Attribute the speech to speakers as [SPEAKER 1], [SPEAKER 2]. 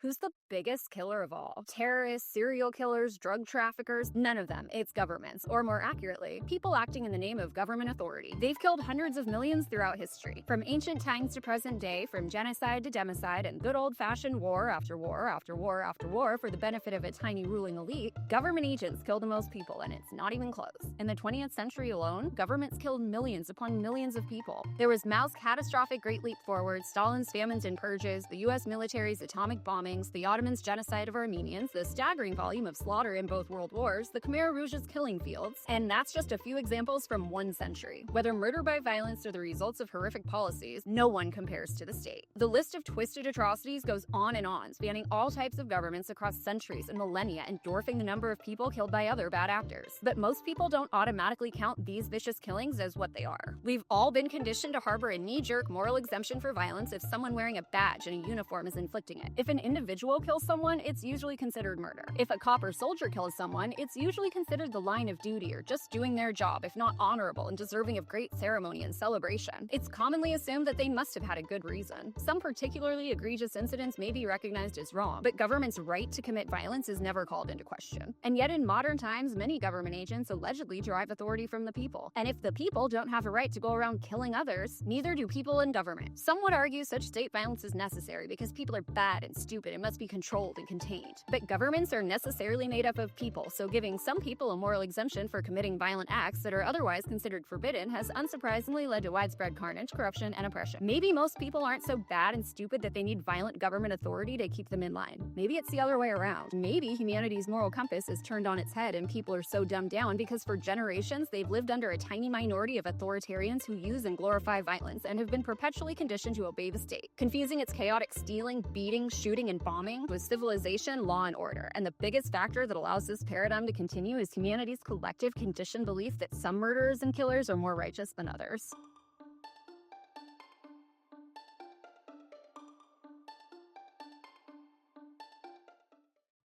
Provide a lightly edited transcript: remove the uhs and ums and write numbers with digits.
[SPEAKER 1] Who's the biggest killer of all? Terrorists, serial killers, drug traffickers? None of them. It's governments, or more accurately, people acting in the name of government authority. They've killed hundreds of millions throughout history. From ancient times to present day, from genocide to democide, and good old-fashioned war after war after war after war for the benefit of a tiny ruling elite, government agents kill the most people, and it's not even close. In the 20th century alone, governments killed millions upon millions of people. There was Mao's catastrophic Great Leap Forward, Stalin's famines and purges, the US military's atomic bombing, the Ottomans' genocide of Armenians, the staggering volume of slaughter in both world wars, the Khmer Rouge's killing fields, and that's just a few examples from one century. Whether murder by violence or the results of horrific policies, no one compares to the state. The list of twisted atrocities goes on, spanning all types of governments across centuries and millennia and dwarfing the number of people killed by other bad actors. But most people don't automatically count these vicious killings as what they are. We've all been conditioned to harbor a knee-jerk moral exemption for violence if someone wearing a badge and a uniform is inflicting it. If an individual kills someone, it's usually considered murder. If a cop or soldier kills someone, it's usually considered the line of duty or just doing their job, if not honorable and deserving of great ceremony and celebration. It's commonly assumed that they must have had a good reason. Some particularly egregious incidents may be recognized as wrong, but government's right to commit violence is never called into question. And yet in modern times, many government agents allegedly derive authority from the people. And if the people don't have a right to go around killing others, neither do people in government. Some would argue such state violence is necessary because people are bad and stupid and must be controlled and contained. But governments are necessarily made up of people, so giving some people a moral exemption for committing violent acts that are otherwise considered forbidden has unsurprisingly led to widespread carnage, corruption, and oppression. Maybe most people aren't so bad and stupid that they need violent government authority to keep them in line. Maybe it's the other way around. Maybe humanity's moral compass is turned on its head and people are so dumbed down because for generations they've lived under a tiny minority of authoritarians who use and glorify violence and have been perpetually conditioned to obey the state, confusing its chaotic stealing, beating, shooting, and bombing with civilization, law, and order. And the biggest factor that allows this paradigm to continue is humanity's collective conditioned belief that some murderers and killers are more righteous than others.